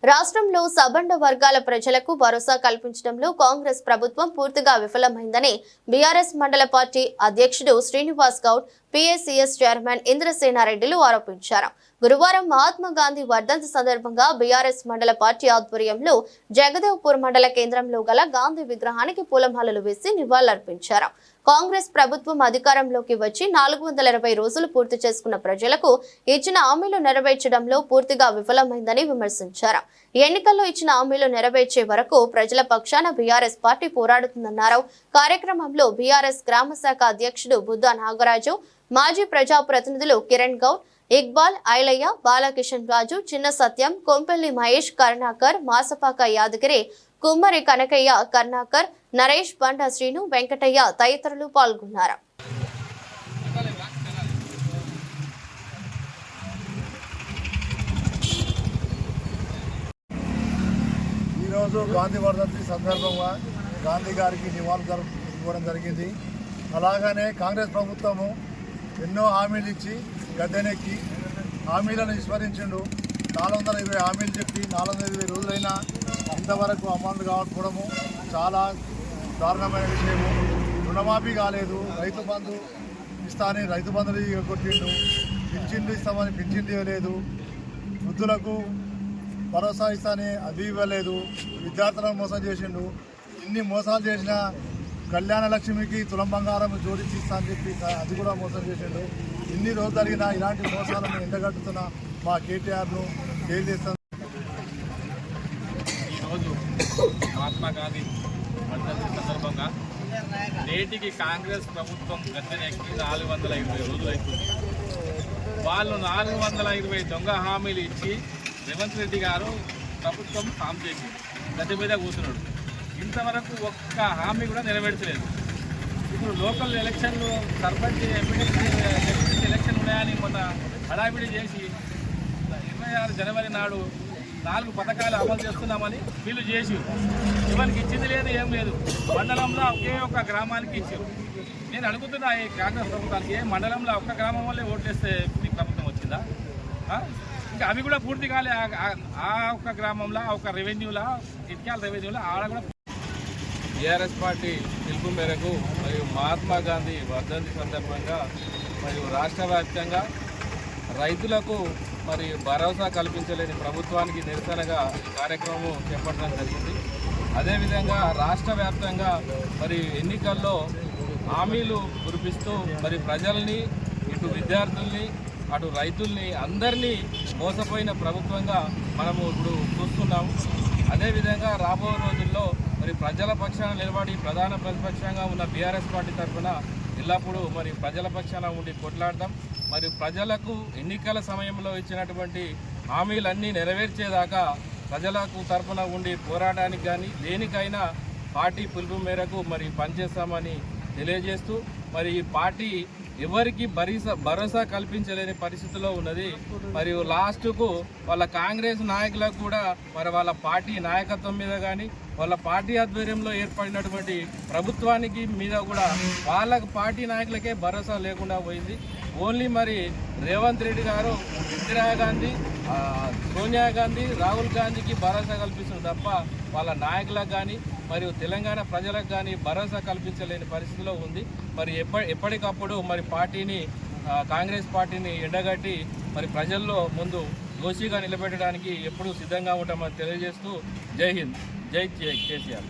రాష్ట్రంలో సబండ వర్గాల ప్రజలకు భరోసా కల్పించడంలో కాంగ్రెస్ ప్రభుత్వం పూర్తిగా విఫలమైందని బీఆర్ఎస్ మండల పార్టీ అధ్యక్షుడు శ్రీనివాస్ గౌడ్, పీఏసీఎస్ చైర్మన్ ఇంద్రసేనారెడ్డిలు ఆరోపించారు. గురువారం మహాత్మా గాంధీ వర్ధంతి సందర్భంగా బీఆర్ఎస్ మండల పార్టీ ఆధ్వర్యంలో జగదేవ్పూర్ మండల కేంద్రంలో గల గాంధీ విగ్రహానికి పూలమాలలు వేసి నివాళులర్పించారు. కాంగ్రెస్ ప్రభుత్వం అధికారంలోకి వచ్చి 420 రోజులు పూర్తి చేసుకున్న ప్రజలకు ఇచ్చిన హామీలు నెరవేర్చడంలో పూర్తిగా విఫలమైందని విమర్శించారు. ఎన్నికల్లో ఇచ్చిన హామీలు నెరవేర్చే వరకు ప్రజల పక్షాన బీఆర్ఎస్ పార్టీ పోరాడుతుందన్నారు. కార్యక్రమంలో బీఆర్ఎస్ గ్రామ శాఖ అధ్యక్షుడు బుద్ధ నాగరాజు, మాజీ ప్రజాప్రతినిధులు కిరణ్ గౌడ్, ఇక్బాల్, ఐలయ్య, బాలకిషన్ రాజు, చిన్న సత్యం, కొంపెల్లి మహేష్, కరుణాకర్, మాసపాక యాదగిరి, కుమ్మరి కనకయ్య, కర్ణాకర్, నరేష్, బండ శ్రీను, వెంకటయ్య తదితరులు పాల్గొన్నారు. ఈరోజు గాంధీ వర్ధంతి సందర్భంగా గాంధీ గారికి నివాళులు ఇవ్వడం జరిగింది. అలాగనే కాంగ్రెస్ ప్రభుత్వము ఎన్నో హామీలు ఇచ్చి గద్దెనెక్కి హామీలను విస్మరించిండు. 420 హామీలు చెప్పి 420 రోజులైనా ఇంతవరకు అమలు కావకపోవడము చాలా దారుణమైన విషయము. రుణమాఫీ కాలేదు, రైతు బంధు ఇస్తానని రైతు బంధులు కొట్టిండు, పింఛన్లు ఇస్తామని పింఛన్లు ఇవ్వలేదు, వృద్ధులకు భరోసా ఇస్తానని అది ఇవ్వలేదు, విద్యార్థులను మోసం చేసిండు. ఇన్ని మోసాలు చేసిన కళ్యాణ లక్ష్మికి తులం బంగారం జోడించి ఇస్తా అని చెప్పి అది కూడా మోసం చేసిండు. ఇన్ని రోజులు జరిగిన ఇలాంటి మోసాలను ఎండగట్టుతున్న మా కేటీఆర్ను జైలు చేస్తాను. ఈరోజు మహాత్మా గాంధీ వర్ధంతి సందర్భంగా నేటికి కాంగ్రెస్ ప్రభుత్వం గద్దెనెక్కి 420 రోజులు అవుతుంది. వాళ్ళు 420 దొంగ హామీలు ఇచ్చి రేవంత్ రెడ్డి గారు ప్రభుత్వం ఫామ్ చేసి గద్దె మీద కూర్చున్నాడు. ఇంతవరకు ఒక్క హామీ కూడా నెరవేర్చలేదు. ఇప్పుడు లోకల్ ఎలక్షన్లు, సర్పంచ్, ఎంపీటీసీ ఎలక్షన్ ఉన్నాయని మొన్న హడావిడి చేసి 26 జనవరి నాడు 4 పథకాలు అమలు చేస్తున్నామని వీళ్ళు చేసి ఇవాళకి ఇచ్చింది లేదు, ఏం లేదు. మండలంలో ఒకే ఒక్క గ్రామానికి ఇచ్చారు. నేను అడుగుతున్నా ఈ కాంగ్రెస్ ప్రభుత్వానికి, మండలంలో ఒక్క గ్రామం వల్లే ఓట్లేస్తే మీ ప్రభుత్వం వచ్చిందా? ఇంకా అవి కూడా పూర్తి కాలే. ఆ ఒక్క గ్రామంలో ఒక రెవెన్యూలా, ఇటుకాల రెవెన్యూలో ఆడ కూడా టీఆర్ఎస్ పార్టీ పిలుపు మేరకు మరియు మహాత్మా గాంధీ వర్ధంతి సందర్భంగా మరియు రాష్ట్ర వ్యాప్తంగా రైతులకు మరి భరోసా కల్పించలేని ప్రభుత్వానికి నిరసనగా ఈ కార్యక్రమం చేపట్టడం జరిగింది. అదేవిధంగా రాష్ట్ర వ్యాప్తంగా మరి ఎన్నికల్లో హామీలు కురిపిస్తూ మరి ప్రజల్ని, ఇటు విద్యార్థుల్ని, అటు రైతుల్ని అందరినీ మోసపోయిన ప్రభుత్వంగా మనము ఇప్పుడు చూస్తున్నాము. అదేవిధంగా రాబో రోజుల్లో మరి ప్రజల పక్షాన నిలబడి ప్రధాన ప్రతిపక్షంగా ఉన్న బీఆర్ఎస్ పార్టీ తరఫున ఎల్లప్పుడూ మరి ప్రజల పక్షాన ఉండి కొట్లాడతాం. మరి ప్రజలకు ఎన్నికల సమయంలో ఇచ్చినటువంటి హామీలన్నీ నెరవేర్చేదాకా ప్రజలకు తరఫున ఉండి పోరాటానికి కానీ దేనికైనా పార్టీ పిలుపు మేరకు మరి పనిచేస్తామని తెలియజేస్తూ మరి ఈ పార్టీ ఎవరికి భరోసా కల్పించలేని పరిస్థితిలో ఉన్నది. మరియు లాస్ట్కు వాళ్ళ కాంగ్రెస్ నాయకులకు కూడా మరి వాళ్ళ పార్టీ నాయకత్వం మీద కానీ వాళ్ళ పార్టీ ఆధ్వర్యంలో ఏర్పడినటువంటి ప్రభుత్వానికి మీద కూడా వాళ్ళ పార్టీ నాయకులకే భరోసా లేకుండా పోయింది. ఓన్లీ మరి రేవంత్ రెడ్డి గారు, ఇందిరాగాంధీ, సోనియా గాంధీ, రాహుల్ గాంధీకి భరోసా కల్పిస్తుంది తప్ప వాళ్ళ నాయకులకు కానీ మరియు తెలంగాణ ప్రజలకు కానీ భరోసా కల్పించలేని పరిస్థితిలో ఉంది. మరి ఎప్పటికప్పుడు మరి కాంగ్రెస్ పార్టీని ఎండగట్టి మరి ప్రజల్లో ముందు దోషిగా నిలబెట్టడానికి ఎప్పుడూ సిద్ధంగా ఉంటామని తెలియజేస్తూ జై హింద్, జై కేసీఆర్.